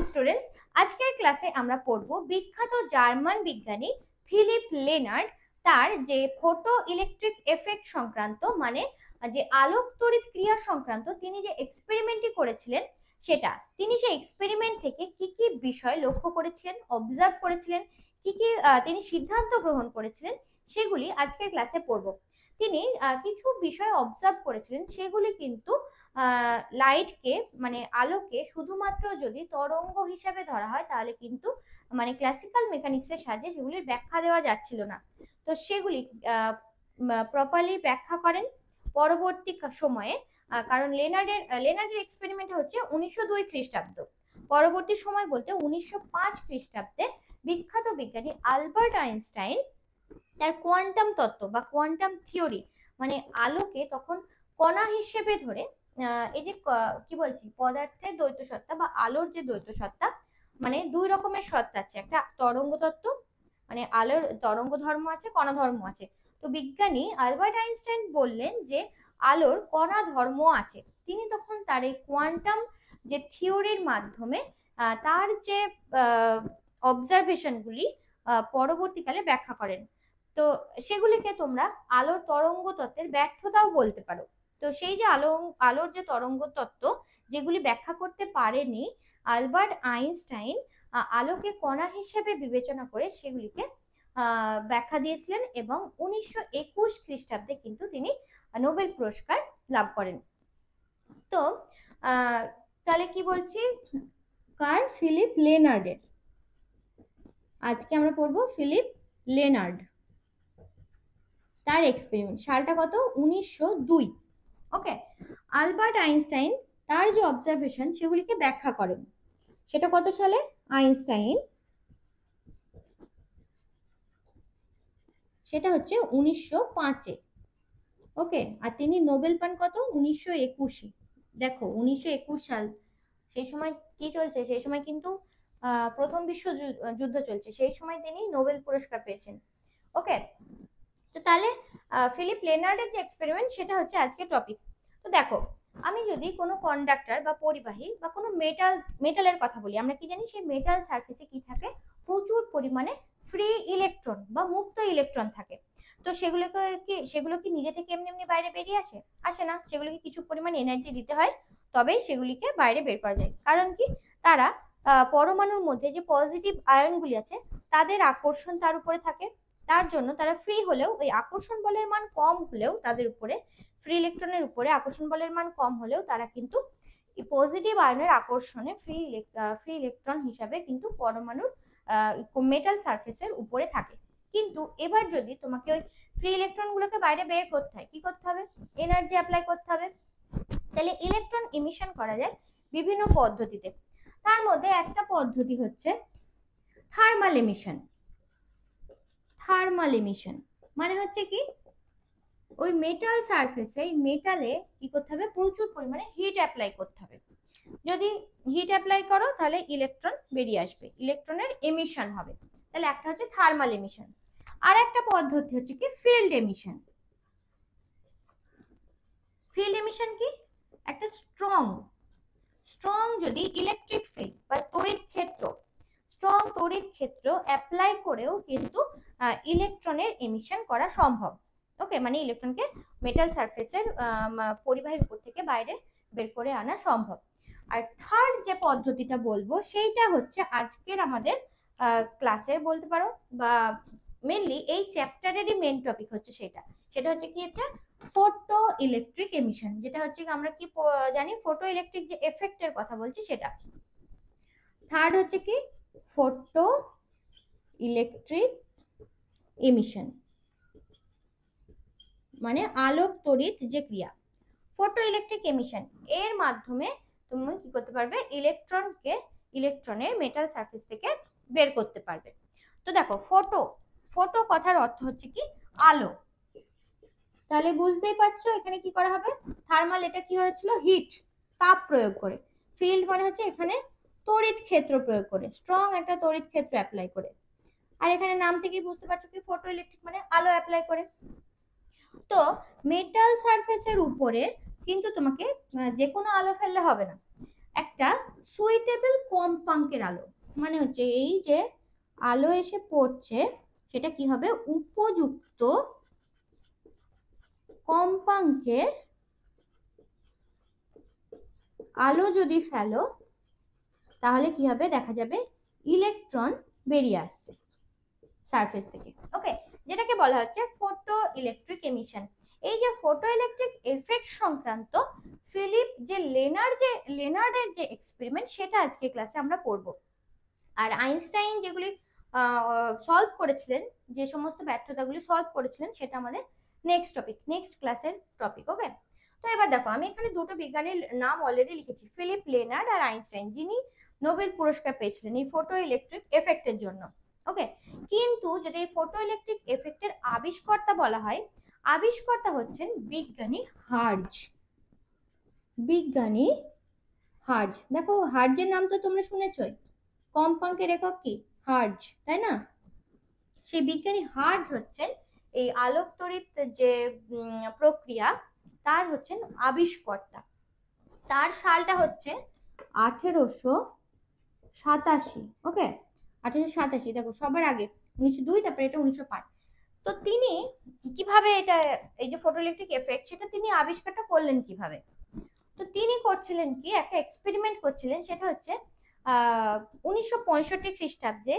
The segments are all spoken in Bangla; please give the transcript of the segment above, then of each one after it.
স্টুডেন্টস, আজকের ক্লাসে আমরা পড়ব বিখ্যাত জার্মান বিজ্ঞানী ফিলিপ লেনার্ড তার যে ফটো ইলেকট্রিক এফেক্ট সংক্রান্ত মানে যে আলোক তড়িৎ ক্রিয়া সংক্রান্ত তিনি যে এক্সপেরিমেন্টটি করেছিলেন সেটা তিনি সেই এক্সপেরিমেন্ট থেকে কি কি বিষয় লক্ষ্য করেছিলেন, অবজার্ভ করেছিলেন, কি কি তিনি সিদ্ধান্ত গ্রহণ করেছিলেন সেগুলি আজকের ক্লাসে পড়ব। তিনি কিছু বিষয় অবজার্ভ করেছিলেন, সেগুলি কিন্তু লাইটকে মানে আলোকে শুধুমাত্র যদি তরঙ্গ হিসাবে ধরা হয় তাহলে কিন্তু মানে ক্লাসিক্যাল মেকানিক্সের সাহায্যে সেগুলির ব্যাখ্যা দেওয়া যাচ্ছিল না। তো সেগুলি প্রপারলি ব্যাখ্যা করেন পরবর্তী সময়ে, কারণ লেনার্ডের এক্সপেরিমেন্ট হচ্ছে 1902 খ্রিস্টাব্দ। পরবর্তী সময় বলতে 1905 খ্রিস্টাব্দে বিখ্যাত বিজ্ঞানী আলবার্ট আইনস্টাইন তার কোয়ান্টাম তত্ত্ব বা কোয়ান্টাম থিওরি মানে আলোকে তখন কণা হিসেবে ধরে এই যে কি বলছি পদার্থের দ্বৈত সত্তা বা আলোর যে দ্বৈত সত্তা মানে দুই রকমের সত্তা আছে, একটা তরঙ্গ তত্ত্ব মানে আলোর তরঙ্গ ধর্ম আছে, কণা ধর্ম আছে। তো বিজ্ঞানী আলবার্ট আইনস্টাইন বললেন যে আলোর কণা ধর্ম আছে। তিনি তখন তার এই কোয়ান্টাম যে থিওরির মাধ্যমে তার যে অবজারভেশনগুলি পরবর্তীকালে ব্যাখ্যা করেন। তো সেগুলিকে তোমরা আলোর তরঙ্গ তত্ত্বের ব্যর্থতাও বলতে পারো। তো সেই যে আলোর যে তরঙ্গ তত্ত্ব যেগুলি ব্যাখ্যা করতে পারেনি আলবার্ট আইনস্টাইন আলোকে কণা হিসেবে বিবেচনা করে সেগুলিকে ব্যাখ্যা দিয়েছিলেন এবং 1921 খ্রিস্টাব্দে কিন্তু তিনি নোবেল পুরস্কার লাভ করেন। তো তাহলে কি বলছি, কার? ফিলিপ লেনার্ডের। আজকে আমরা পড়বো ফিলিপ লেনার্ড, তার এক্সপেরিমেন্ট। সালটা কত? 1902। ওকে, আলবার্ট আইনস্টাইন তার যে অবজারভেশন সেগুলিকে ব্যাখ্যা করেন। সেটা কত সালে? আইনস্টাইন সেটা হচ্ছে 1905-এ। ওকে, আর তিনি নোবেল পান কত? 1921-এ। দেখো 1921 সাল, সেই সময় কি চলছে? সেই সময় কিন্তু প্রথম বিশ্বযুদ্ধ চলছে, সেই সময় তিনি নোবেল পুরস্কার পেয়েছেন। ওকে, তো তাহলে ফিলিপ লেনার্ডের যে এক্সপেরিমেন্ট সেটা হচ্ছে আজকে টপিক। তো দেখো, আমি যদি কোনো কন্ডাক্টর বা পরিবাহী বা কোনো মেটালের কথা বলি, আমরা কি জানি সেই মেটাল সারফেসে কি থাকে? প্রচুর পরিমাণে ফ্রি ইলেকট্রন বা মুক্ত ইলেকট্রন থাকে। তো সেগুলো কি নিজে থেকে এমনি এমনি বাইরে বেরিয়ে আসে না। সেগুলোকে কিছু পরিমাণ এনার্জি দিতে হয়, তবেই সেগুলিকে বাইরে বের করা যায়। কারণ কি? তারা পরমাণুর মধ্যে যে পজিটিভ আয়নগুলি আছে তাদের আকর্ষণ তার উপরে থাকে, তার জন্য তারা ফ্রি হলেও ওই আকর্ষণ বলের মান কম হলেও তাদের উপরে ফ্রি ইলেকট্রনের উপরে আকর্ষণ বলের মান কম হলেও তারা কিন্তু পজিটিভ আয়নের আকর্ষণে ফ্রি ইলেকট্রন হিসাবে কিন্তু পরমাণুর মেটাল সারফেসের উপরে থাকে। কিন্তু এবার যদি তোমাকে ওই ফ্রি ইলেকট্রন গুলোকে বাইরে বের করতে হয়, কি করতে হবে? এনার্জি অ্যাপ্লাই করতে হবে। তাহলে ইলেকট্রন ইমিশন করা যায় বিভিন্ন পদ্ধতিতে। তার মধ্যে একটা পদ্ধতি হচ্ছে থার্মাল এমিশন। থার্মাল এমিশন মানে হচ্ছে কি, ওই মেটাল সারফেসে মেটালে কি করতে হবে? প্রচুর পরিমাণে হিট অ্যাপ্লাই করতে হবে। যদি হিট অ্যাপ্লাই করো তাহলে ইলেকট্রন বেরিয়ে আসবে, ইলেকট্রনের এমিশন হবে। তাহলে একটা হচ্ছে থার্মাল এমিশন। আর একটা পদ্ধতি হচ্ছে কি ফিল্ড এমিশন। ফিল্ড এমিশন কি? একটা স্ট্রং যদি ইলেকট্রিক ফিল্ড বা তড়িৎ ক্ষেত্র, স্ট্রং তড়িৎ ক্ষেত্র অ্যাপ্লাই করেও কিন্তু ইলেকট্রনের এমিশন করা সম্ভব। ওকে, মানে ইলেকট্রনকে মেটাল সারফেসের পরিবাহীর উপর থেকে বাইরে বের করে আনা সম্ভব। আর থার্ড যে পদ্ধতিটা বলবো সেইটা হচ্ছে আজকের আমাদের ক্লাসের বলতে পারো বা মেনলি এই চ্যাপ্টারেরই মেন টপিক হচ্ছে সেটা হচ্ছে কি? হচ্ছে ফটো ইলেকট্রিক এমিশন, যেটা হচ্ছে আমরা কি জানি ফটো ইলেকট্রিক যে এফেক্টের কথা বলছি সেটা। থার্ড হচ্ছে কি ফটো ইলেকট্রিক এমিশন মানে আলোক তড়িৎ যে ক্রিয়া। ফটো ইলেকট্রিক এমিশন এর মাধ্যমে তুমি কি করতে পারবে? ইলেকট্রনের মেটাল সারফেস থেকে বের করতে পারবে। তো দেখো, ফটো কথার অর্থ হচ্ছে কি? আলো। তাহলে বুঝতেই পারছো এখানে কি করা হবে? থার্মাল, এটা কি হয়েছিল? হিট, তাপ প্রয়োগ করে। ফিল্ড মানে হচ্ছে এখানে তড়িৎ ক্ষেত্র প্রয়োগ করে, স্ট্রং একটা তড়িৎ ক্ষেত্র অ্যাপ্লাই করে। আর এখানে নাম থেকেই বুঝতে পারছো কি ফটো ইলেকট্রিক মানে আলো অ্যাপ্লাই করে। তো মেটাল সারফেসের উপরে কিন্তু তোমাকে যে কোনো আলো ফেললে হবে না। একটা সুইটেবল কম্পাঙ্কের আলো, মানে হচ্ছে এই যে আলো এসে পড়ছে সেটা কি হবে, উপযুক্ত কম্পাঙ্কের আলো যদি ফেলো তাহলে কি হবে, দেখা যাবে ইলেকট্রন বেরিয়ে আসছে সারফেস থেকে। ওকে, যেটাকে বলা হচ্ছে ফটো ইলেকট্রিক এমিশন। এই যে ফটো ইলেকট্রিক এফেক্ট সংক্রান্ত ফিলিপ যে লেনার্ডের যে এক্সপেরিমেন্ট সেটা আজকে ক্লাসে আমরা পড়ব। আর আইনস্টাইন যেগুলি সলভ করেছিলেন, যে সমস্ত ব্যর্থতাগুলি সলভ করেছিলেন, সেটা আমাদের নেক্সট টপিক, নেক্সট ক্লাসের টপিক। ওকে, তো এবার দেখো আমি এখানে দুটো বিজ্ঞানীর নাম অলরেডি লিখেছি, ফিলিপ লেনার্ড আর আইনস্টাইন, যিনি নোবেল পুরস্কার পেয়েছিলেন এই ফটো ইলেকট্রিক এফেক্টের জন্য। ওকে, কিন্তু যদি এই ফটো ইলেকট্রিক এফেক্টের আবিষ্কর্তা বলা হয়, আবিষ্কর্তা হচ্ছেন বিজ্ঞানী হার্জ। বিজ্ঞানী হার্জ, দেখো হার্জের নাম তো তোমরা শুনেছই, কম্পাঙ্কের একক কি, হার্জ, তাই না? সেই বিজ্ঞানী হার্জ হচ্ছেন এই আলোক তড়িৎ যে প্রক্রিয়া তার হচ্ছেন আবিষ্কর্তা। তার সালটা হচ্ছে 1887। ওকে, 1887, দেখো সবার আগে 1902, তারপরে এটা 1905। তো তিনি কিভাবে এটা, এই যে ফটো ইলেকট্রিক এফেক্ট, সেটা তিনি আবিষ্কারটা করলেন কিভাবে? তো তিনি করছিলেন কি, একটা এক্সপেরিমেন্ট করছিলেন, সেটা হচ্ছে 1965 খ্রিস্টাব্দে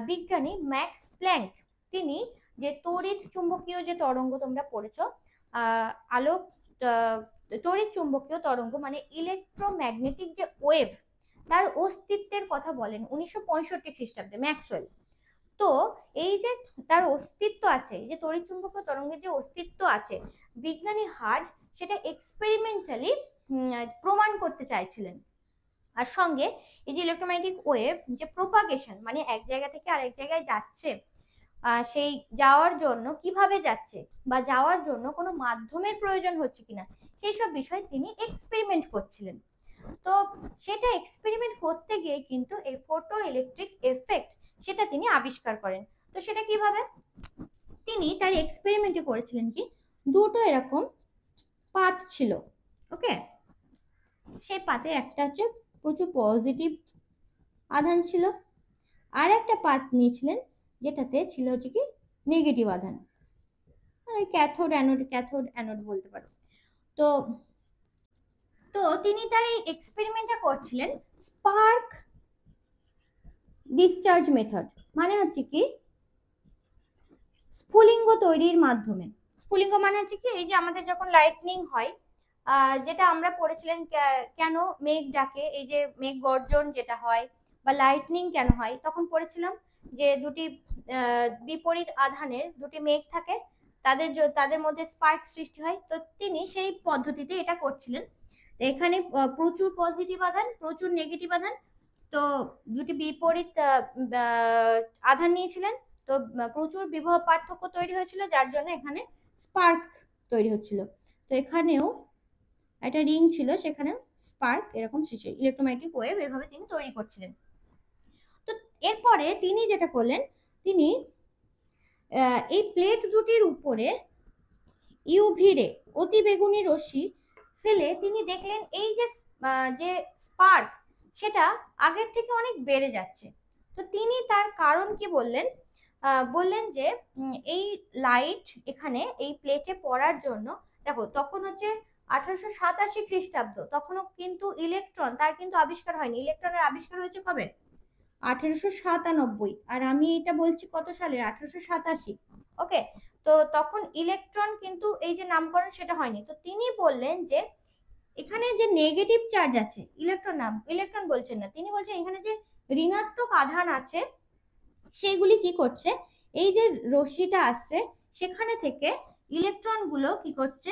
বিজ্ঞানী ম্যাক্স প্ল্যাঙ্ক, তিনি যে তড়িৎ চুম্বকীয় যে তরঙ্গ তোমরা পড়েছো, আলোক তড়িৎ চুম্বকীয় তরঙ্গ মানে ইলেকট্রোম্যাগনেটিক যে ওয়েভ, তার অস্তিত্বের কথা বলেন 1965 খ্রিস্টাব্দে ম্যাক্সওয়েল। তো এই যে তার অস্তিত্ব আছে, যে তড়িৎ চুম্বকীয় তরঙ্গের যে অস্তিত্ব আছে, বিজ্ঞানী হার্জ সেটা এক্সপেরিমেন্টালি প্রমাণ করতে চাইছিলেন। আর সঙ্গে এই যে ইলেকট্রোম্যাগনেটিক ওয়েভ যে প্রপাগেশন, মানে এক জায়গা থেকে আরেক জায়গায় যাচ্ছে, সেই যাওয়ার জন্য কিভাবে যাচ্ছে বা যাওয়ার জন্য কোনো মাধ্যমের প্রয়োজন হচ্ছে কিনা, সেই সব বিষয় তিনি এক্সপেরিমেন্ট করছিলেন। তো সেটা এক্সপেরিমেন্ট করতে গিয়ে কিন্তু এই ফটো ইলেকট্রিক এফেক্ট সেটা তিনি আবিষ্কার করেন। তো সেটা কিভাবে, তিনি তার এক্সপেরিমেন্টে করেছিলেন কি, দুটো এরকম পাত ছিল। ওকে, সেই পাতে একটা হচ্ছে প্রচুর পজিটিভ আধান ছিল, আর একটা পাত নিয়েছিলেন যেটাতে ছিল হচ্ছে কি নেগেটিভ আধান, ক্যাথোড অ্যানোড বলতে পারো। তো তো তিনি তার এই এক্সপেরিমেন্টটা করছিলেন স্পার্ক ডিসচার্জ মেথড, মানে হচ্ছে কি স্ফুলিঙ্গ তৈরির মাধ্যমে। স্ফুলিঙ্গ মানে হচ্ছে কি, এই যে আমাদের যখন লাইটনিং হয়, যেটা আমরা পড়েছিলেন কেন মেঘ ডাকে, এই যে মেঘ গর্জন যেটা হয় বা লাইটনিং কেন হয়, তখন পড়েছিলাম যে দুটি বিপরীত আধানের দুটি মেঘ থাকে, তাদের মধ্যে স্পার্ক সৃষ্টি হয়। তো তিনি সেই পদ্ধতিতে এটা করছিলেন। এখানে প্রচুর পজিটিভ আধান, প্রচুর নেগেটিভ আধান, তো দুটি বিপরীত আধান নিয়েছিলেন। তো প্রচুর বিভব পার্থক্য তৈরি হয়েছিল, যার জন্য এখানে স্পার্ক তৈরি হচ্ছিল। তো এখানেও একটা রিং ছিল, সেখানে স্পার্ক এরকম সৃষ্টি, ইলেকট্রোম্যাগনেটিক ওয়েভ এভাবে তিনি তৈরি করছিলেন। তো এরপরে তিনি যেটা করলেন, তিনি এই প্লেট দুটির উপরে ইউভি রে, অতি বেগুনি রশ্মি ফেলে তিনি দেখলেন এই যে স্পার্ক সেটা আগের থেকে অনেক বেড়ে যাচ্ছে। তো তিনি তার কারণ কি বললেন, বললেন যে এই লাইট এখানে এই প্লেটে পড়ার জন্য, দেখো তখন হচ্ছে 1887 খ্রিস্টাব্দ, তখনও কিন্তু ইলেকট্রন তার কিন্তু আবিষ্কার হয়নি। ইলেকট্রনের আবিষ্কার হয়েছে কবে, 1897, আর আমি এটা বলছি কত সালে, 1887। ওকে, তো তখন ইলেকট্রন কিন্তু এই যে নামকরণ সেটা হয়নি। তো তিনি বললেন যে এখানে যে নেগেটিভ চার্জ আছে, ইলেকট্রন বলছেন না, তিনি বলছেন এখানে যে ঋণাত্মক আধান আছে, সেগুলি কি করছে, এই যে রশ্মিটা আসছে সেখানে থেকে ইলেকট্রন গুলো কি করছে,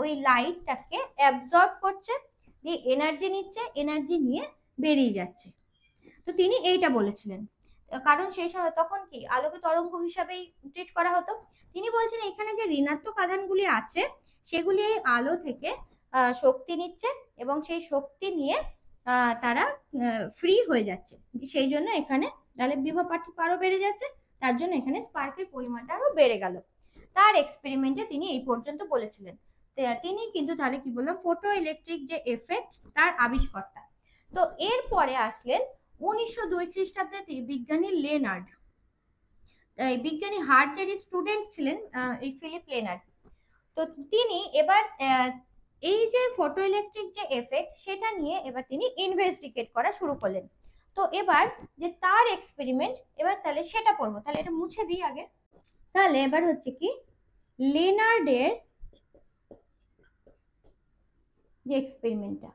ওই লাইটটাকে অ্যাবজর্ব করছে, দিয়ে এনার্জি নিচ্ছে, এনার্জি নিয়ে বেরিয়ে যাচ্ছে। তো তিনি এইটা বলেছিলেন, কারণ সেই সময় তখন কি আলোকে তরঙ্গ হিসাবেই ট্রিট করা হতো। তিনি বলছেন এখানে যে ঋণাত্মক আধানগুলি আছে সেগুলি আলো থেকে শক্তি নিচ্ছে এবং সেই শক্তি নিয়ে তারা ফ্রি হয়ে যাচ্ছে, সেই জন্য এখানে তাহলে বিভব পার্থক্য আরো বেড়ে যাচ্ছে, তার জন্য এখানে স্পার্কের পরিমাণটা আরো বেড়ে গেল। তার এক্সপেরিমেন্টে তিনি এই পর্যন্ত বলেছিলেন। তিনি কিন্তু তাহলে কি বললাম ফটো ইলেকট্রিক যে এফেক্ট তার আবিষ্কর্তা। তো এরপরে আসলেন 1902 খ্রিস্টাব্দে বিজ্ঞানী লেনার্ড। বিজ্ঞানী হার্টের স্টুডেন্ট ছিলেন এই ফিলিপ লেনার্ড। তো তিনি এবার এই যে ফটো ইলেকট্রিক যে এফেক্ট সেটা নিয়ে এবার তিনি ইনভেস্টিগেট করা শুরু করলেন। তো এবার যে তার এক্সপেরিমেন্ট, এবার তাহলে সেটা পড়বো। তাহলে এটা মুছে দিই আগে। তাহলে এবার হচ্ছে কি লেনার্ডের যে এক্সপেরিমেন্টটা,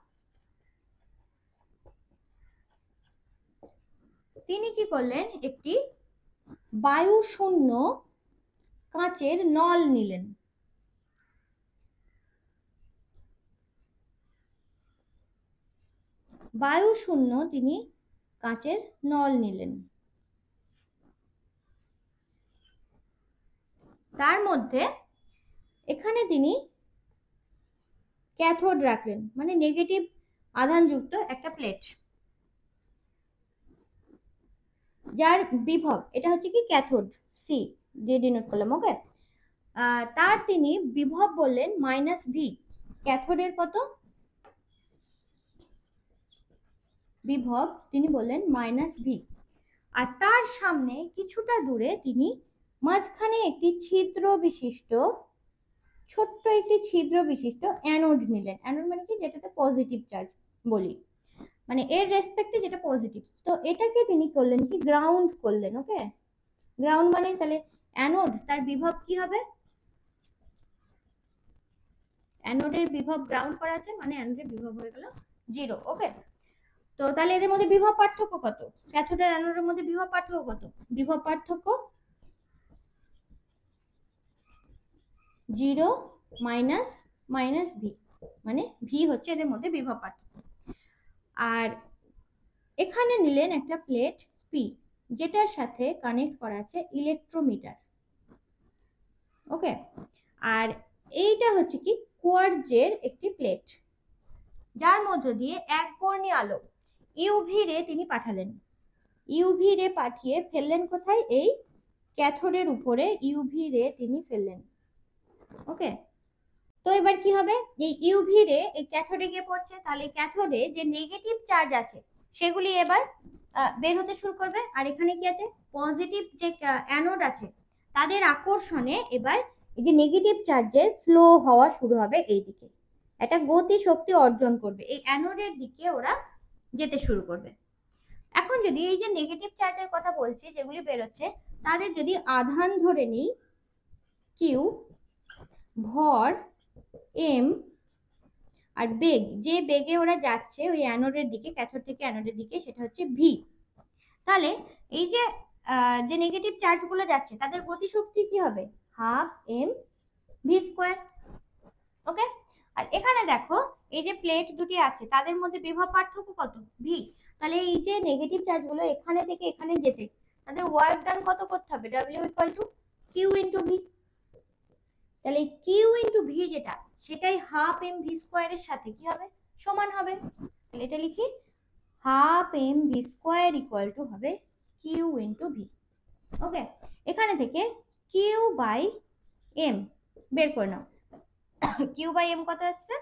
তিনি কি করলেন, একটি বায়ু শূন্য কাঁচের নল নিলেন। বায়ু শূন্য তিনি কাঁচের নল নিলেন, তার মধ্যে এখানে তিনি ক্যাথোড রাখলেন, মানে নেগেটিভ আধানযুক্ত একটা প্লেট, যার বিভব এটা হচ্ছে কি ক্যাথোড, সি দিয়ে ডিনোট করলাম। ওকে, তার তিনি বিভব বললেন -v। ক্যাথোডের কত বিভব তিনি বললেন -v। আর তার সামনে কিছুটা দূরে তিনি মাঝখানে একটি ছিদ্র বিশিষ্ট, ছোট্ট একটি ছিদ্র বিশিষ্ট অ্যানোড নিলেন। অ্যানোড মানে কি, যেটাতে পজিটিভ চার্জ বলি, মানে এর রেসপেক্টে যেটা পজিটিভ। তো এটাকে তিনি করলেন কি গ্রাউন্ড করলেন। ওকে, গ্রাউন্ড মানে তাহলে অ্যানোড তার বিভব কি হবে, অ্যানোডের বিভব গ্রাউন্ড করা আছে মানে অ্যানোডের বিভব হয়ে গেল 0। ওকে, তো তাহলে এদের মধ্যে বিভব পার্থক্য কত, ক্যাথোড আর অ্যানোডের মধ্যে বিভব পার্থক্য কত, বিভব পার্থক্য 0 - ভি, মানে ভি হচ্ছে এদের মধ্যে বিভব পার্থক্য। আর এখানে নিলেন একটা প্লেট পি, যেটার সাথে কানেক্ট করা আছে ইলেকট্রোমিটার। ওকে, আর এইটা হচ্ছে কি কোয়ার্টজের একটি প্লেট, যার মধ্য দিয়ে একবর্ণী আলো ইউভি রে তিনি পাঠালেন। ইউভি রে পাঠিয়ে ফেললেন কোথায়, এই ক্যাথোডের উপরে ইউভি রে তিনি ফেললেন। ওকে, তো এবার কি হবে, এই ইউভি রে এই ক্যাথোডে গিয়ে পড়ছে, তাহলে ক্যাথোডে যে নেগেটিভ চার্জ আছে সেগুলি এবার বের হতে শুরু করবে, আর এখানে কি আছে পজিটিভ যে অ্যানোড আছে তাদের আকর্ষণে এবার এই যে নেগেটিভ চার্জের ফ্লো হওয়া শুরু হবে, এই দিকে একটা গতি শক্তি অর্জন করবে, এই অ্যানোডের দিকে ওরা যেতে শুরু করবে। এখন যদি এই যে নেগেটিভ চার্জের কথা বলছি যেগুলি বেরোচ্ছে, তাদের যদি আধান ধরে নিই কিউ, ভর এম, আর বেগ, যে বেগে ওরা যাচ্ছে ওই অ্যানোডের দিকে, ক্যাথোড থেকে অ্যানোডের দিকে, সেটা হচ্ছে ভি। তাহলে এই যে যে নেগেটিভ চার্জগুলো যাচ্ছে তাদের গতিশক্তি কি হবে, ½ m v²। ওকে, আর এখানে দেখো এই যে প্লেট দুটি আছে তাদের মধ্যে বিভব পার্থক্য কত, ভি। তাহলে এই যে নেগেটিভ চার্জগুলো এখানে থেকে এখানে যেতে তাদের ওয়ার্ক ডান কত করতে হবে, W = Q × V। তাহলে Q × V যেটা, সেটাই ½ mv² এর সাথে কি হবে, সমান হবে। তাহলে এটা লিখি ½ mv² হবে Q × V। ওকে, এখানে থেকে Q/m বের করে নাও। Q/m কত আসছে,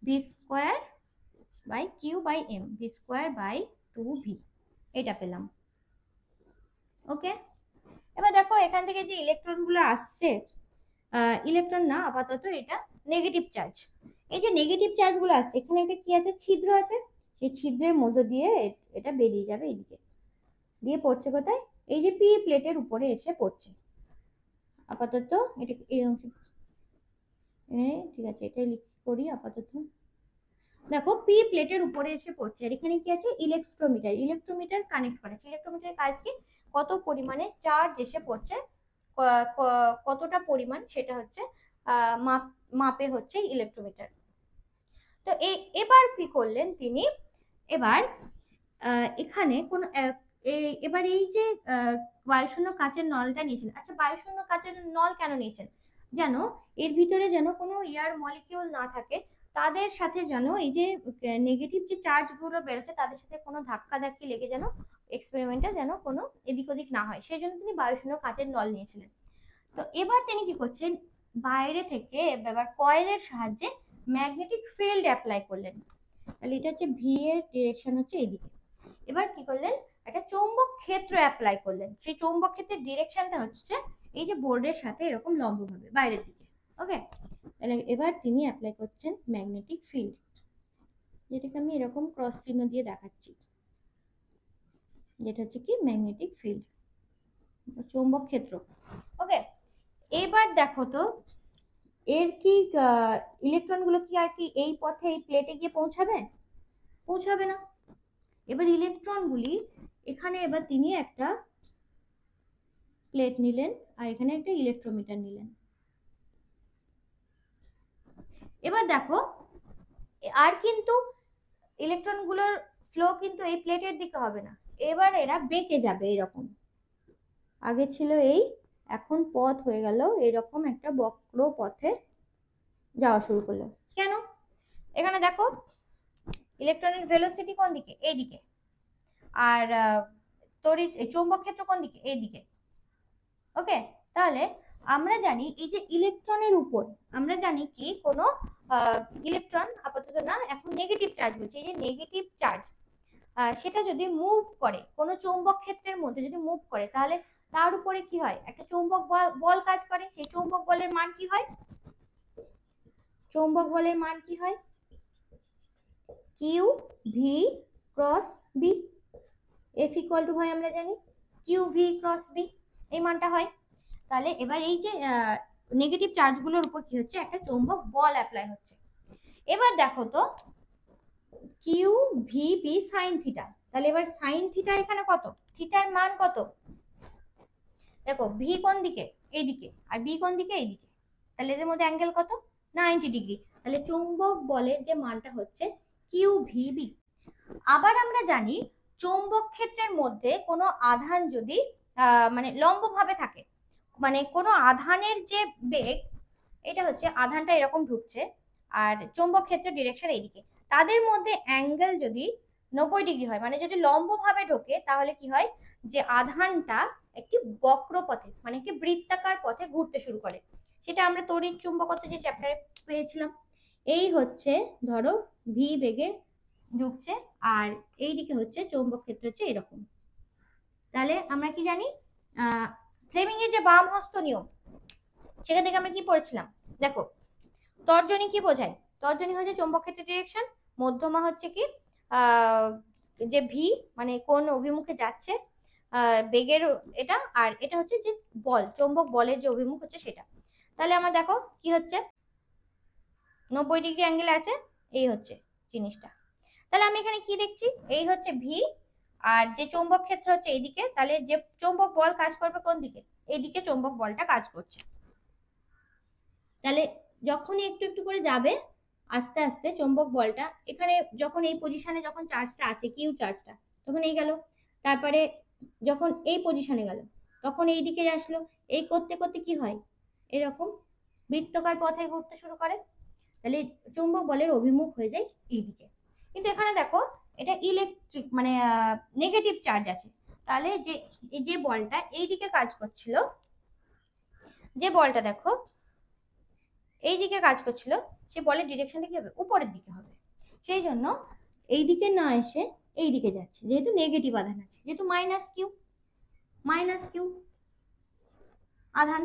v²/Q/m, v²/2v, এটা পেলাম। ওকে, এবার দেখো এখান থেকে যে ইলেকট্রন গুলো আসছে, ইলেকট্রন না, আপাতত এটা নেগেটিভ চার্জ। এই যে নেগেটিভ চার্জ গুলো আসছে, এখানে একটা কি আছে, ছিদ্র আছে, সেই ছিদ্রের মধ্য দিয়ে এটা বেরিয়ে যাবে এদিকে, দিয়ে পড়ছে কোথায়, এই যে পি প্লেটের উপরে এসে পড়ছে। আপাতত এটা এই অংশ, ঠিক আছে, এটা করি আপাতত। দেখো পি প্লেটের উপরে এসে পড়ছে, আর এখানে কি আছে, ইলেকট্রোমিটার, ইলেকট্রোমিটার কানেক্ট করা আছে। ইলেকট্রোমিটারের কাজ কি, কত পরিমাণে চার্জ এসে পড়ছে, কতটা পরিমাণ সেটা হচ্ছে মাপে হচ্ছে ইলেকট্রোমিটার। তো এবার কি করলেন তিনি, এবার এখানে কোন এবার এই যে বায়ুশূন্য কাচের নলটা নিয়েছেন। আচ্ছা, বায়ুশূন্য কাচের নল কেন নিয়েছেন, যেন এর ভিতরে যেন কোনো এয়ার মলিকিউল না থাকে, তাদের সাথে যেন এই যে নেগেটিভ যে চার্জ গুলো বেরোচ্ছে তাদের সাথে কোনো ধাক্কা ধাক্কি লেগে যেন এক্সপেরিমেন্টটা যেন কোনো এদিক ওদিক না হয়, সেই জন্য তিনি বায়ুশূন্য কাচের নল নিয়েছিলেন। তো এবার তিনি কি করছেন, বাইরে থেকে এবার কয়েলের সাহায্যে ম্যাগনেটিক ফিল্ড অ্যাপ্লাই করলেন। তাহলে এটা হচ্ছে ভি এর ডিরেকশন হচ্ছে এইদিকে। এবার কি করলেন, একটা চৌম্বক ক্ষেত্র অ্যাপ্লাই করলেন। সেই চৌম্বক ক্ষেত্রের ডিরেকশনটা হচ্ছে এই যে বোর্ডের সাথে এরকম লম্বভাবে বাইরের দিকে। ওকে, তাহলে এবার তিনি অ্যাপ্লাই করছেন ম্যাগনেটিক ফিল্ড, যেটাকে আমি এরকম ক্রস চিহ্ন দিয়ে দেখাচ্ছি, যেটা হচ্ছে কি ম্যাগনেটিক ফিল্ড, চৌম্বক ক্ষেত্র। ওকে, এবার দেখো তো এর কি ইলেকট্রন গুলো কি আর কি এই পথে এই প্লেটে গিয়ে পৌঁছাবে? পৌঁছাবে না। এবার ইলেকট্রন গুলি এখানে, এবার তিনি একটা প্লেট নিলেন আর এখানে একটা ইলেকট্রোমিটার নিলেন। এবার দেখো আর কিন্তু ইলেকট্রন গুলোর ফ্লো কিন্তু এই প্লেটের দিকে হবে না, এবার এরা বেঁকে যাবে এরকম। আগে ছিল এই, এখন পথ হয়ে গেল এরকম একটা বক্র পথে যাওয়া শুরু করলো। কেন? এখানে দেখো ইলেকট্রনের ভেলোসিটি কোন দিকে? এইদিকে। আর তড়িৎ চৌম্বক ক্ষেত্র কোন দিকে? এইদিকে। ওকে, তাহলে আমরা জানি এই যে ইলেকট্রনের উপর আমরা জানি কি কোনো ইলেকট্রন আপাতত না, এখন নেগেটিভ চার্জ বলছি, এই যে নেগেটিভ চার্জ সেটা যদি মুভ করে কোনো চৌম্বক ক্ষেত্রের মধ্যে যদি মুভ করে, তাহলে তার উপরে কি হয়? একটা চৌম্বক বল কাজ করে। সেই চৌম্বক বলের মান কি হয়? চৌম্বক বলের মান কি হয়? Q V cross B. F equal to হয় আমরা জানি কিউ ভি ক্রস বি, এই মানটা হয়। তাহলে এবার এই যে নেগেটিভ চার্জগুলোর উপর কি হচ্ছে? একটা চৌম্বক বল অ্যাপ্লাই হচ্ছে। এবার দেখো তো Q V B sine theta, তাহলে এবার সাইন থিটা এখানে কত? থিটার মান কত? দেখো ভি কোন দিকে? এইদিকে, আর বি কোন দিকে? এইদিকে। তাহলে এদের মধ্যে অ্যাঙ্গেল কত? 90 ডিগ্রি। তাহলে চৌম্বক বলের যে মানটা হচ্ছে কিউ ভি বি। আবার আমরা জানি চৌম্বক ক্ষেত্রের মধ্যে কোনো আধান যদি মানে লম্বভাবে থাকে, মানে কোনো আধানের যে বেগ, এটা হচ্ছে আধানটা এরকম ঢুকছে আর চৌম্বক ক্ষেত্রের ডিরেকশন এইদিকে, তাদের মধ্যে অ্যাঙ্গেল যদি 90 ডিগ্রি হয়, মানে যদি লম্বভাবে ঢোকে, তাহলে কি হয়? যে আধানটা একটি বক্র পথে, মানে একটি বৃত্তাকার পথে ঘুরতে শুরু করে। সেটা আমরা তড়িৎ চুম্বকত্ব যে চ্যাপ্টারে পেয়েছিলাম। এই হচ্ছে ধরো ভি বেগে ঢুকছে আর এইদিকে হচ্ছে চৌম্বক ক্ষেত্র হচ্ছে এরকম। তাহলে আমরা কি জানি ফ্লেমিং এর যে বাম হস্ত নিয়ম, সেখান থেকে আমরা কি পড়েছিলাম? দেখো তর্জনী কি বোঝায়? তর্জনী হচ্ছে চৌম্বক ক্ষেত্রের ডিরেকশন, মধ্যমা হচ্ছে কি যে ভি, মানে কোন অভিমুখে যাচ্ছে বেগের এটা, আর এটা হচ্ছে যে বল, চৌম্বক বলের যে অভিমুখ হচ্ছে সেটা। তাহলে আমরা দেখো কি হচ্ছে, 90 ডিগ্রি অ্যাঙ্গেল আছে, এই হচ্ছে জিনিসটা। তাহলে আমি এখানে কি দেখছি? এই হচ্ছে ভি আর যে চৌম্বক ক্ষেত্র হচ্ছে এইদিকে, তাহলে যে চৌম্বক বল কাজ করবে কোন দিকে? এইদিকে চৌম্বক বলটা কাজ করছে। তাহলে যখনই একটু একটু করে যাবে আস্তে আস্তে চৌম্বক বলটা, এখানে যখন এই পজিশনে যখন চার্জটা আছে কিউ চার্জটা, তখন এই গেল, তারপরে যখন এই পজিশনে গেল তখন এই দিকে আসলো, এই করতে করতে কি হয়? এরকম বৃত্তাকার পথে ঘুরতে শুরু করে। তাহলে চৌম্বক বলের অভিমুখ হয়ে যায় এইদিকে। কিন্তু এখানে দেখো এটা ইলেকট্রিক মানে নেগেটিভ চার্জ আছে, তাহলে যে এই যে বলটা এইদিকে কাজ করছিল, যে বলটা দেখো এইদিকে কাজ করছিল, সে বলের ডিরেকশনটা কি হবে? উপরের দিকে হবে। সেই জন্য এইদিকে না এসে এইদিকে যাচ্ছে, যেহেতু নেগেটিভ আধান আছে, যেহেতু মাইনাস কিউ আধান।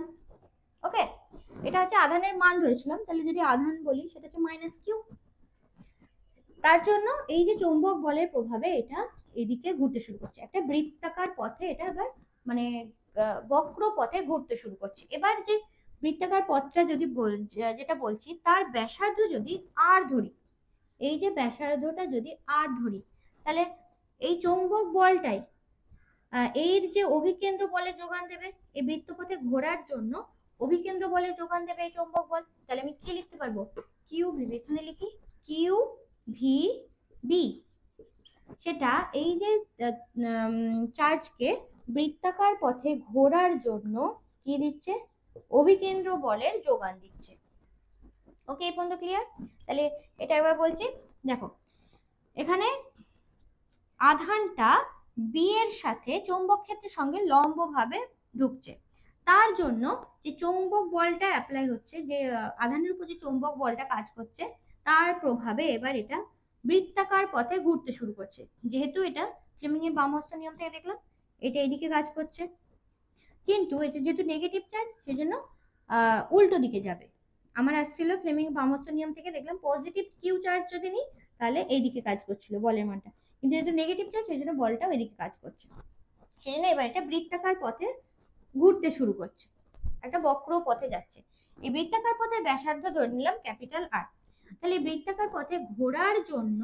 ওকে, এটা হচ্ছে আধানের মান ধরেছিলাম, তাহলে যদি আধান বলি সেটা হচ্ছে মাইনাস কিউ। তার জন্য এই যে চৌম্বক বলের প্রভাবে এটা এদিকে ঘুরতে শুরু করছে, একটা বৃত্তাকার পথে এটা এবার মানে বক্র পথে ঘুরতে শুরু করছে। এবার যে বৃত্তাকার পথটা যদি যেটা বলছি, তার ব্যাসার্ধ যদি আর ধরি, এই যে ব্যাসার্ধটা যদি আর ধরি, তাহলে এই চৌম্বক বলটাই এর যে অভিকেন্দ্র বলের যোগান দেবে, এই বৃত্তপথে ঘোরার জন্য অভিকেন্দ্র বলের যোগান দেবে এই চৌম্বক বল। তাহলে আমি কি লিখতে পারবো? কিউ ভি, এখানে লিখি কিউ ভি বি। সেটা এই যে চার্জকে বৃত্তাকার পথে ঘোরার জন্য কি দিচ্ছে? অভিকেন্দ্র বলের যোগান দিচ্ছে। ওকে, এই পর্যন্ত ক্লিয়ার? তাহলে এটা এবার বলছি, দেখো এখানে আধানটা বি এর সাথে চৌম্বক ক্ষেত্রের সঙ্গে লম্বভাবে ঢুকছে, তার জন্য যে চৌম্বক বলটা অ্যাপ্লাই হচ্ছে, যে আধানের উপর যে চৌম্বক বলটা কাজ করছে, তার প্রভাবে এবার এটা বৃত্তাকার পথে ঘুরতে শুরু করছে। যেহেতু এটা ফ্লেমিং এর বাম হস্ত নিয়ম থেকে দেখলাম এটা এদিকে কাজ করছে, কিন্তু এটা যেহেতু নেগেটিভ চার্জ সেজন্য উল্টো দিকে যাবে। আমার আসছিল ফ্লেমিং বাম হস্ত নিয়ম থেকে দেখলাম পজিটিভ কিউ চার্জ যদি নিই তাহলে এইদিকে কাজ করছিল বলের মানটা, কিন্তু যেহেতু নেগেটিভ চার্জ সেই জন্য বলটাও এদিকে কাজ করছে। সেই জন্য এবার এটা বৃত্তাকার পথে ঘুরতে শুরু করছে, একটা বক্র পথে যাচ্ছে। এই বৃত্তাকার পথের ব্যাসার্ধ ধরে নিলাম ক্যাপিটাল আর। তাহলে এই বৃত্তাকার পথে ঘোরার জন্য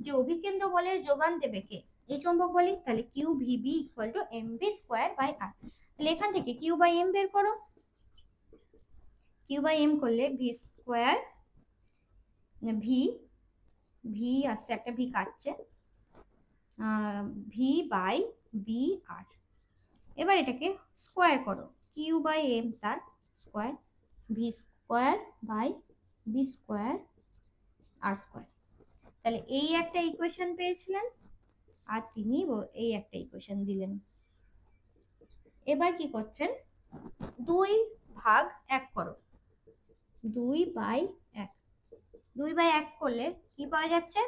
যে অভিকেন্দ্র বলের যোগান দেবে কে? এই চৌম্বক বলই। তাহলে Q V B equal to M V square by R. তাহলে এখান থেকে কিউ বাই এম বের করো। কিউ বাই এম করলে ভি স্কোয়ার, ভি ভি আসছে একটা ভি কাটছে, ভি বাই বি আর। এবার এটাকে স্কোয়ার করো, কিউ বাই এম তার square, V square by B square আর স্কোয়ার। তাহলে এই একটা ইকুয়েশন পেয়েছিলেন আর তিনি এই একটা ইকুয়েশন দিলেন। এবার কি করছেন, 2 ভাগ 1 করো, 2 বাই 1, 2 বাই 1 করলে কি পাওয়া যাচ্ছে?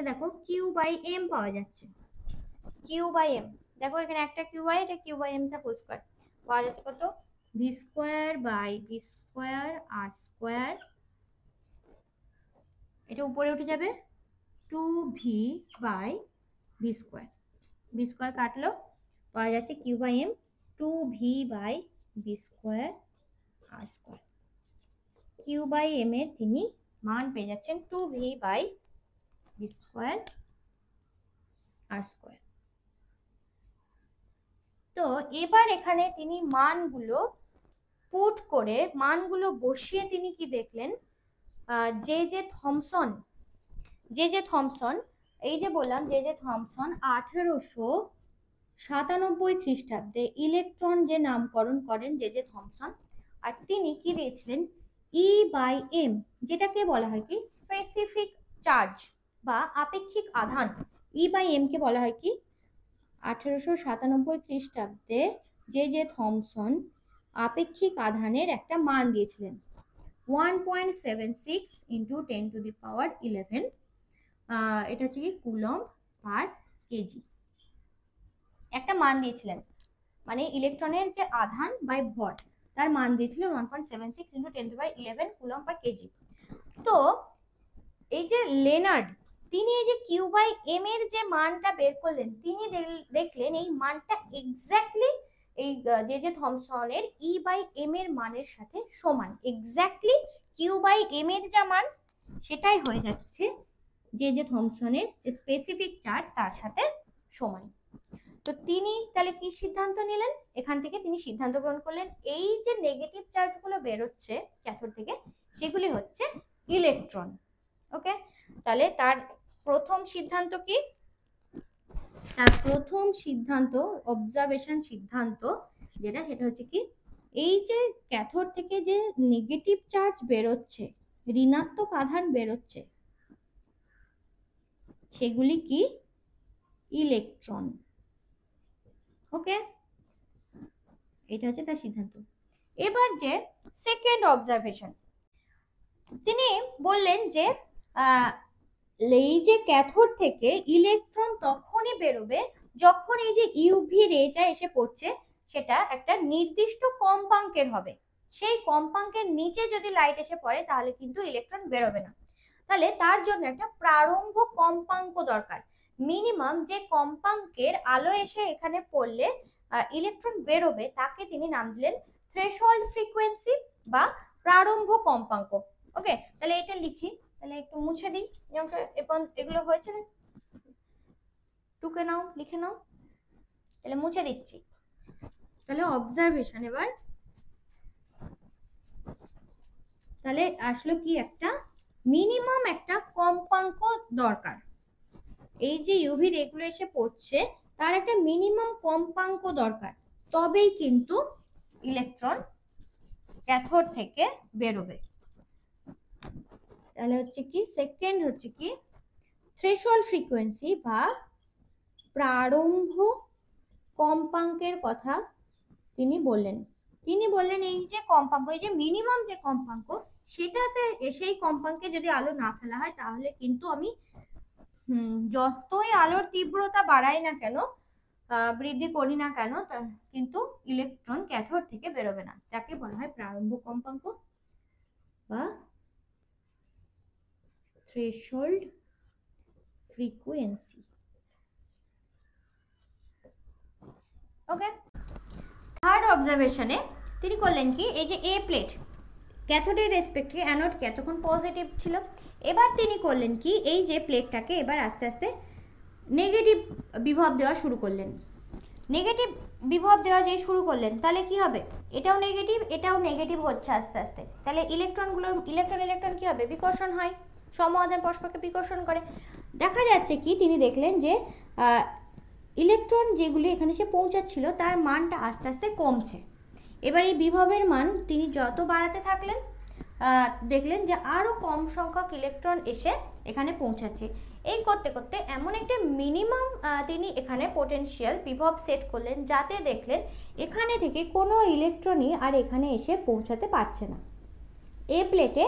দেখো কিউ বাই এম পাওয়া যাচ্ছে, কিউ বাই এম। দেখো এখানে একটা কিউ বাই, এটা কিউ বাই এম টা হোল স্কয়ার পাওয়া যাচ্ছে কত? V square by B square আর স্কয়ার, এটা উপরে উঠে যাবে 2v by B square, B square কাটলো পাওয়া যাচ্ছে Q by M 2v by B square আর স্কয়ার। কিউ বাই এম এর তিনি মান পেয়ে যাচ্ছেন 2v বাই বি স্কয়ার আর স্কয়ার। তো এবার এখানে তিনি মানগুলো পুট করে, মানগুলো বসিয়ে তিনি কি দেখলেন, জে জে থমসন, এই যে বললাম জে থমসন 1897 খ্রিস্টাব্দে ইলেকট্রন যে নামকরণ করেন জে থমসন, আর তিনি কি দিয়েছিলেন ই বাই এম, যেটাকে বলা হয় কি স্পেসিফিক চার্জ বা আপেক্ষিক আধান। ই বাই এম কে বলা হয় কি 1897 খ্রিস্টাব্দে জে থমসন আপেক্ষিক আধানের একটা মান দিয়েছিলেন 1.76 ইন্টু 10⁻11, এটা হচ্ছে কি কুলম্ব পার কেজি একটা মান দিয়েছিলেন, মানে ইলেকট্রনের যে আধান বাই ভর তার মান দিয়েছিলেন 1.76 ইন্টু 10⁻11 কুলম্ব পার কেজি। তো এই যে লেনার্ড তিনি এই যে কিউ বাই এম এর যে মানটা বের করলেন, তিনি দেখলেন এই মানটা এক্স্যাক্টলি এই জে থমসনের ই বাই এম এর মানের সাথে সমান। এক্স্যাক্টলি কিউ বাই এম এর যা মান সেটাই হয়ে যাচ্ছে জে থমসনের যে স্পেসিফিক চার্জ তার সাথে সমান। তো তিনি তাহলে কি সিদ্ধান্ত নিলেন, এখান থেকে তিনি সিদ্ধান্ত গ্রহণ করলেন এই যে নেগেটিভ চার্জগুলো বেরোচ্ছে ক্যাথোড থেকে সেগুলি হচ্ছে ইলেকট্রন। ওকে, তাহলে তার প্রথম সিদ্ধান্ত কি? তার প্রথম সিদ্ধান্ত অবজারভেশন সিদ্ধান্ত যেটা, সেটা হচ্ছে কি এই যে ক্যাথোড থেকে যে নেগেটিভ চার্জ বেরোচ্ছে, ঋণাত্মক আধান বেরোচ্ছে, সেগুলি কি ইলেকট্রন। ওকে, এটা হচ্ছে তার সিদ্ধান্ত। এবার যে সেকেন্ড অবজারভেশন, তিনি বললেন যে এই যে ক্যাথোড থেকে ইলেকট্রন তখনই বেরোবে যখন এই যে ইউভি রেটা এসে পড়ছে সেটা একটা নির্দিষ্ট কম্পাঙ্কের হবে, সেই কম্পাঙ্কের নিচে যদি লাইট এসে পড়ে তাহলে কিন্তু ইলেকট্রন বেরোবে না। তাহলে তার জন্য একটা প্রারম্ভ কম্পাঙ্ক দরকার, মিনিমাম যে কম্পাঙ্কের আলো এসে এখানে পড়লে ইলেকট্রন বেরোবে তাকে তিনি নাম দিলেন থ্রেশহোল্ড ফ্রিকোয়েন্সি বা প্রারম্ভ কম্পাঙ্ক। ওকে, তাহলে এটা লিখি, তাহলে একটু মুছে দিই এই অংশ, এগুলো হয়েছে না, টুকে নাও, লিখে নাও, তাহলে মুছে দিচ্ছি। তাহলে অবজারভেশন এবার, তাহলে আসলে কি একটা মিনিমাম একটা কম্পাঙ্ক দরকার, এই যে ইউভি রেগুলো এসে পড়ছে তার একটা মিনিমাম কম্পাঙ্ক দরকার, তবেই কিন্তু ইলেকট্রন ক্যাথোড থেকে বেরোবে। তাহলে হচ্ছে কি সেকেন্ড হচ্ছে কি থ্রেশহোল্ড ফ্রিকোয়েন্সি বা প্রারম্ভ কম্পাঙ্কের কথা তিনি বললেন। তিনি বললেন এই যে কম্পাঙ্ক, এই যে মিনিমাম যে কম্পাঙ্ক, সেটাতে সেই কম্পাঙ্কে যদি আলো না ফেলা হয় তাহলে কিন্তু আমি যতই আলোর তীব্রতা বাড়াই না কেন, বৃদ্ধি করি না কেন, কিন্তু ইলেকট্রন ক্যাথোড থেকে বেরোবে না। যাকে বলা হয় প্রারম্ভ কম্পাঙ্ক বা থ্রেশহোল্ড ফ্রিকোয়েন্সি। ওকে, থার্ড অবজারভেশনে তিনি করলেন কি, এই যে এ প্লেট ক্যাথোডের রেসপেক্টে অ্যানোড কে তখন পজিটিভ ছিল, এবার তিনি করলেন কি, এই যে প্লেটটাকে এবার আস্তে আস্তে নেগেটিভ বিভব দেওয়া শুরু করলেন। নেগেটিভ বিভব দেওয়া যে শুরু করলেন, তাহলে কি হবে, এটাও নেগেটিভ হচ্ছে আস্তে আস্তে, তাহলে ইলেকট্রন কি হবে, বিকর্ষণ হয়, সমআধান পরস্পরকে বিকর্ষণ করে। দেখা যাচ্ছে কি, তিনি দেখলেন যে ইলেকট্রন যেগুলি এখানে সে পৌঁছাচ্ছিল তার মানটা আস্তে আস্তে কমছে। এবার এই বিভবের মান তিনি যত বাড়াতে থাকলেন, দেখলেন যে আরও কম সংখ্যক ইলেকট্রন এসে এখানে পৌঁছাচ্ছে। এই করতে করতে এমন একটা মিনিমাম তিনি এখানে পোটেনশিয়াল বিভব সেট করলেন, যাতে দেখলেন এখানে থেকে কোনো ইলেকট্রনই আর এখানে এসে পৌঁছাতে পারছে না। এ প্লেটে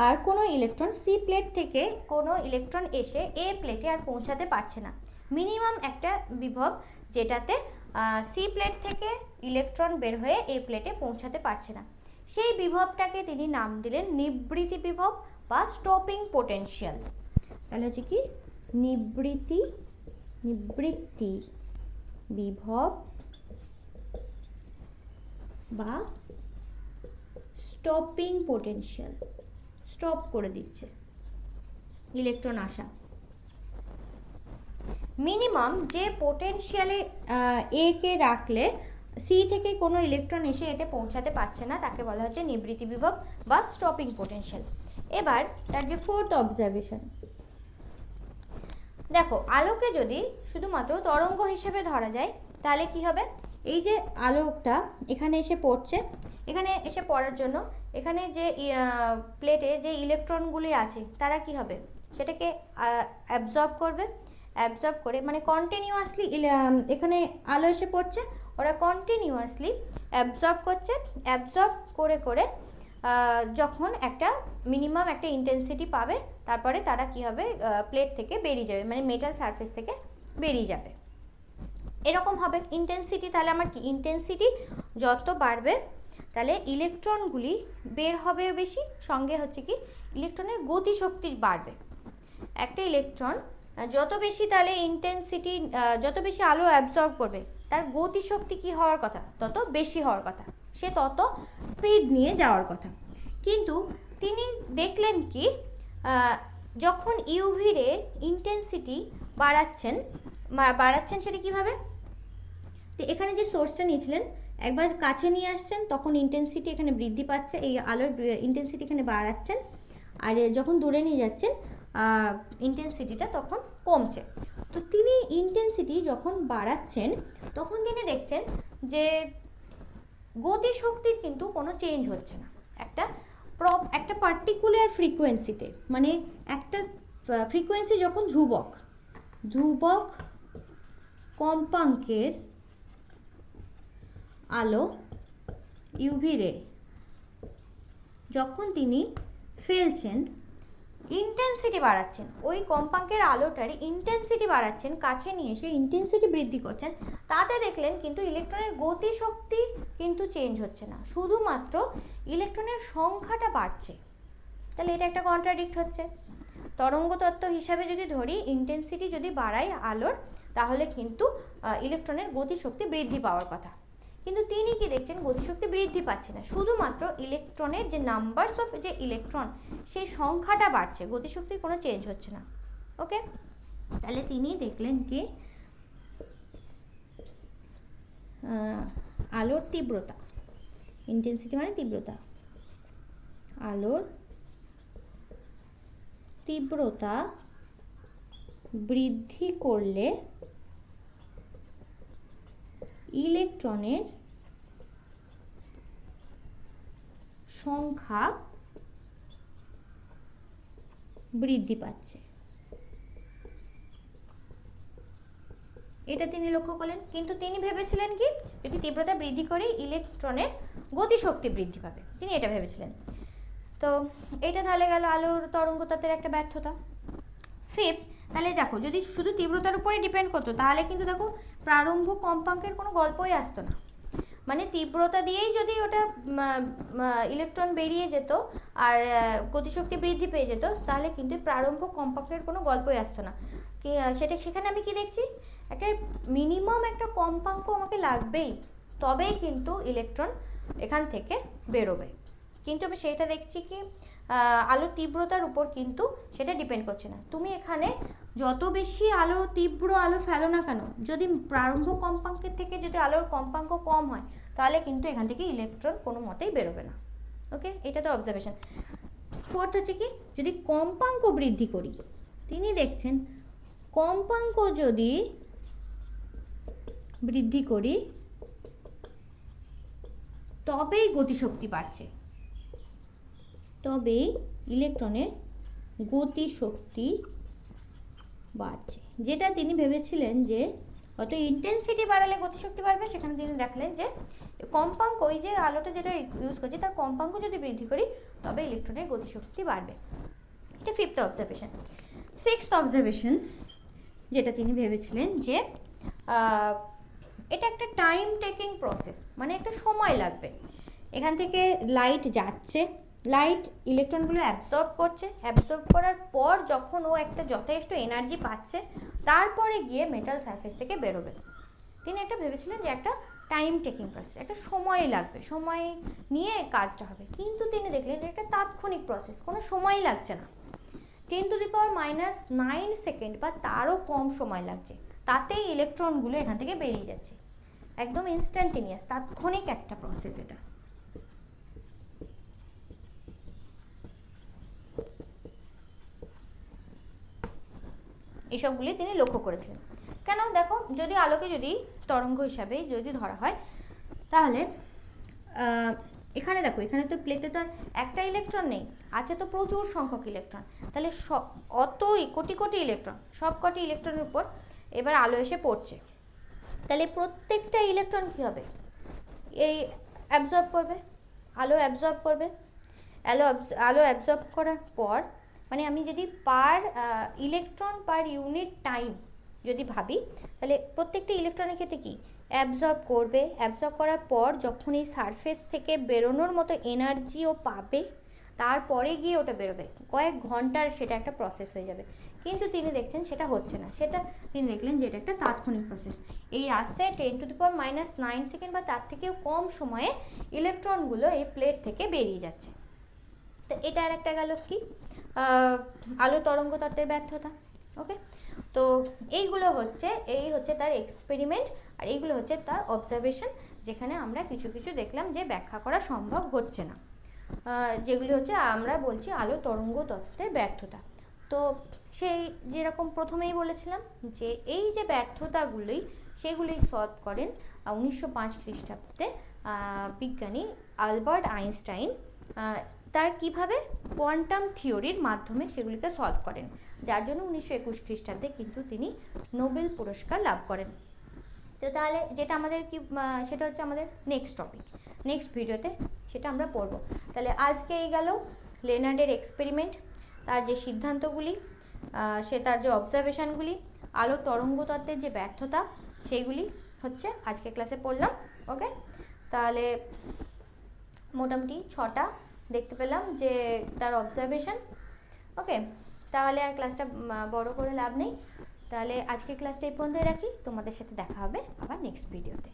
আর কোনো ইলেকট্রন, সি প্লেট থেকে কোনো ইলেকট্রন এসে এ প্লেটে আর পৌঁছাতে পারছে না। মিনিমাম একটা বিভব যেটাতে সি প্লেট থেকে ইলেকট্রন বের হয়ে এ প্লেটে পৌঁছাতে পারছে না, সেই বিভবটাকে তিনি নাম দিলেন নিবৃত্তি বিভব বা স্টপিং পোটেনশিয়াল। তাহলে হচ্ছে কি, নিবৃত্তি বিভব বা স্টপিং পোটেনশিয়াল, স্টপ করে দিচ্ছে ইলেকট্রন আসা। মিনিমাম যে পোটেনশিয়ালে এ কে রাখলে সি থেকে কোনো ইলেকট্রন এসে এতে পৌঁছাতে পারছে না, তাকে বলা হচ্ছে নিবৃত্তি বিভব বা স্টপিং পোটেনশিয়াল। এবার তার যে ফোর্থ অবজারভেশন, দেখো আলোকে যদি শুধুমাত্র তরঙ্গ হিসেবে ধরা যায় তাহলে কি হবে, এই যে আলোকটা এখানে এসে পড়ছে, এখানে এসে পড়ার জন্য এখানে যে প্লেটে যে ইলেকট্রনগুলি আছে তারা কি হবে, সেটাকে অ্যাবজর্ব করে, মানে কন্টিনিউয়াসলি এখানে আলো এসে পড়ছে, ওরা কন্টিনিউয়াসলি অ্যাবজর্ব করছে, অ্যাবজর্ব করে যখন একটা মিনিমাম একটা ইন্টেন্সিটি পাবে, তারপরে তারা কি হবে, প্লেট থেকে বেরিয়ে যাবে, মানে মেটাল সারফেস থেকে বেরিয়ে যাবে। এরকম হবে ইন্টেন্সিটি। তাহলে আমার কি, ইন্টেন্সিটি যত বাড়বে তাহলে ইলেকট্রনগুলি বের হবে বেশি, সঙ্গে হচ্ছে কি ইলেকট্রনের গতিশক্তি বাড়বে। একটা ইলেকট্রন যত বেশি তাহলে ইন্টেন্সিটি, যত বেশি আলো অ্যাবজর্ব করবে, তার গতিশক্তি কি হওয়ার কথা, তত বেশি হওয়ার কথা, সে তত স্পিড নিয়ে যাওয়ার কথা। কিন্তু তিনি দেখলেন কি, যখন ইউভি রে ইন্টেন্সিটি বাড়াচ্ছেন সেটা কিভাবে, তো এখানে যে সোর্সটা নিয়েছিলেন একবার কাছে নিয়ে আসছেন, তখন ইন্টেন্সিটি এখানে বৃদ্ধি পাচ্ছে, এই আলোর ইন্টেন্সিটি এখানে বাড়াচ্ছেন, আর যখন দূরে নিয়ে যাচ্ছেন ইন্টেন্সিটিটা তখন কমছে। তো তিনি ইন্টেন্সিটি যখন বাড়াচ্ছেন তখন তিনি দেখছেন যে গতিশক্তির কিন্তু কোনো চেঞ্জ হচ্ছে না, একটা পার্টিকুলার ফ্রিকোয়েন্সিতে, মানে একটা ফ্রিকোয়েন্সি যখন ধ্রুবক কম্পাঙ্কের আলো ইউভি রে যখন তিনি ফেলছেন, ইন্টেন্সিটি বাড়াচ্ছেন, ওই কম্পাঙ্কের আলোটার ইন্টেন্সিটি বাড়াচ্ছেন, কাছে নিয়ে এসে ইন্টেন্সিটি বৃদ্ধি করছেন, তাতে দেখলেন কিন্তু ইলেকট্রনের গতিশক্তি কিন্তু চেঞ্জ হচ্ছে না, শুধুমাত্র ইলেকট্রনের সংখ্যাটা বাড়ছে। তাহলে এটা একটা কন্ট্রাডিক্ট হচ্ছে। তরঙ্গ তত্ত্ব হিসাবে যদি ধরি, ইন্টেন্সিটি যদি বাড়ায় আলোর, তাহলে কিন্তু ইলেকট্রনের গতিশক্তি বৃদ্ধি পাওয়ার কথা, কিন্তু তিনি কি দেখছেন, গতিশক্তি বৃদ্ধি পাচ্ছে না, শুধুমাত্র ইলেকট্রনের যে নাম্বারস অফ যে ইলেকট্রন সেই সংখ্যাটা বাড়ছে, গতিশক্তির কোনো চেঞ্জ হচ্ছে না। ওকে, তাহলে তিনি দেখলেন কি আলোর তীব্রতা, ইন্টেন্সিটি মানে তীব্রতা, আলোর তীব্রতা বৃদ্ধি করলে ইলেকট্রনের সংখ্যা বৃদ্ধি পাচ্ছে। এটা তিনি লক্ষ্য করলেন, কিন্তু তিনি ভেবেছিলেন কি যদি তীব্রতা বৃদ্ধি করে ইলেকট্রনের গতিশক্তি বৃদ্ধি পাবে, তিনি এটা ভেবেছিলেন। তো এটা তাহলে গেল আলোর তরঙ্গ তত্ত্বের একটা ব্যর্থতা। ফিফথ, তাহলে দেখো যদি শুধু তীব্রতার উপরে ডিপেন্ড করতো তাহলে কিন্তু দেখো প্রারম্ভ কম্পাঙ্কের কোনো গল্পই আসতো না। মানে তীব্রতা দিয়েই যদি ওটা ইলেকট্রন বেরিয়ে যেত আর গতিশক্তি বৃদ্ধি পেয়ে যেত তাহলে কিন্তু প্রারম্ভ কম্পাঙ্কের কোনো গল্পই আসতো না। কি সেখানে আমি কি দেখছি, একটা মিনিমাম একটা কম্পাঙ্ক আমাকে লাগবেই, তবেই কিন্তু ইলেকট্রন এখান থেকে বেরোবে। কিন্তু আমি সেটা দেখছি কি আলোর তীব্রতার উপর কিন্তু সেটা ডিপেন্ড করছে না। তুমি এখানে যত বেশি তীব্র আলো ফেলো না কেন, যদি প্রারম্ভ কম্পাঙ্কের থেকে যদি আলোর কম্পাঙ্ক কম হয় তাহলে কিন্তু এখান থেকে ইলেকট্রন কোনো মতেই বেরোবে না। ওকে, এটা তো অবজারভেশন। ফোর্থ হচ্ছে কি যদি কম্পাঙ্ক বৃদ্ধি করি, তিনি দেখছেন কম্পাঙ্ক যদি বৃদ্ধি করি তবেই গতিশক্তি বাড়ছে, তবেই ইলেকট্রনের গতিশক্তি বাড়ছে। যেটা তিনি ভেবেছিলেন যে অত ইন্টেন্সিটি বাড়ালে গতিশক্তি বাড়বে, সেখানে তিনি দেখলেন যে কম্পাঙ্ক, ওই যে আলোটা যেটা ইউজ করছি তার কম্পাঙ্ক যদি বৃদ্ধি করি তবে ইলেকট্রনের গতিশক্তি বাড়বে। এটা ফিফথ অবজারভেশন। সিক্সথ অবজারভেশন, যেটা তিনি ভেবেছিলেন যে এটা একটা টাইম টেকিং প্রসেস, মানে একটা সময় লাগবে। এখান থেকে লাইট যাচ্ছে, লাইট ইলেকট্রনগুলো অ্যাবজর্ব করছে, অ্যাবজর্ব করার পর যখন ও একটা যথেষ্ট এনার্জি পাচ্ছে তারপরে গিয়ে মেটাল সারফেস থেকে বেরোবে। তিনি একটা ভেবেছিলেন যে একটা টাইম টেকিং প্রসেস, একটা সময় লাগবে, সময় নিয়ে কাজটা হবে। কিন্তু তিনি দেখলেন এটা তাৎক্ষণিক প্রসেস, কোনো সময় লাগছে না। 10⁻⁹ সেকেন্ড বা তারও কম সময় লাগছে, তাতেই ইলেকট্রনগুলো এখান থেকে বেরিয়ে যাচ্ছে। একদম ইনস্ট্যান্টেনিয়াস, তাৎক্ষণিক একটা প্রসেস এটা। এসবগুলি তিনি লক্ষ্য করেছিলেন। কেন দেখো, যদি আলোকে যদি তরঙ্গ হিসাবে যদি ধরা হয় তাহলে এখানে দেখো, এখানে তো প্লেটে তো আর একটা ইলেকট্রন নেই, আছে তো প্রচুর সংখ্যক ইলেকট্রন। তাহলে অতই কোটি কোটি ইলেকট্রন, সব কটি ইলেকট্রনের উপর এবার আলো এসে পড়ছে। তাহলে প্রত্যেকটা ইলেকট্রন কী হবে, এই অ্যাবজর্ব করবে, আলো অ্যাবজর্ব করবে। আলো অ্যাবজর্ব করার পর মানে আমি যদি পার ইলেকট্রন পার ইউনিট টাইম যদি ভাবি, তাহলে প্রত্যেকটা ইলেকট্রনের ক্ষেত্রে কি অ্যাবজর্ব করবে, অ্যাবজর্ব করার পর যখন এই সারফেস থেকে বেরোনোর মতো এনার্জিও পাবে তারপরে গিয়ে ওটা বেরোবে, কয়েক ঘন্টার সেটা একটা প্রসেস হয়ে যাবে। কিন্তু তিনি দেখছেন সেটা হচ্ছে না, সেটা তিনি দেখলেন যে এটা একটা তাৎক্ষণিক প্রসেস। এই আসছে 10⁻⁹ সেকেন্ড বা তার থেকেও কম সময়ে ইলেকট্রনগুলো এই প্লেট থেকে বেরিয়ে যাচ্ছে। তো এটা আর একটা গেল কি আলো তরঙ্গ তত্ত্বের ব্যর্থতা। ওকে, তো এই হচ্ছে তার এক্সপেরিমেন্ট আর এইগুলো হচ্ছে তার অবজারভেশন, যেখানে আমরা কিছু কিছু দেখলাম যে ব্যাখ্যা করা সম্ভব হচ্ছে না, যেগুলি হচ্ছে আমরা বলছি আলো তরঙ্গ তত্ত্বের ব্যর্থতা। তো সেই যেরকম প্রথমেই বলেছিলাম যে এই যে ব্যর্থতাগুলি সেগুলি সলভ করেন 1905 খ্রিস্টাব্দে বিজ্ঞানী আলবার্ট আইনস্টাইন। তার কিভাবে কোয়ান্টাম থিওরির মাধ্যমে সেগুলিকে সলভ করেন, যার জন্য 1921 খ্রিস্টাব্দে কিন্তু তিনি নোবেল পুরস্কার লাভ করেন। তো তাহলে যেটা আমাদের কি সেটা হচ্ছে আমাদের নেক্সট টপিক, নেক্সট ভিডিওতে সেটা আমরা পড়ব। তাহলে আজকে এই গেল লেনার্ডের এক্সপেরিমেন্ট, তার যে সিদ্ধান্তগুলি, তার যে অবজারভেশনগুলি, আলো তরঙ্গ তত্ত্বের যে ব্যর্থতা, সেইগুলি হচ্ছে আজকে ক্লাসে পড়লাম। ওকে, তাহলে মোটামুটি 6টা দেখতে পেলাম যে তার অবজারভেশন। ওকে, তাহলে আর ক্লাসটা বড় করে লাভ নেই, তাহলে আজকে ক্লাসটা এই পর্যন্তই রাখি। তোমাদের সাথে দেখা হবে আবার নেক্সট ভিডিওতে।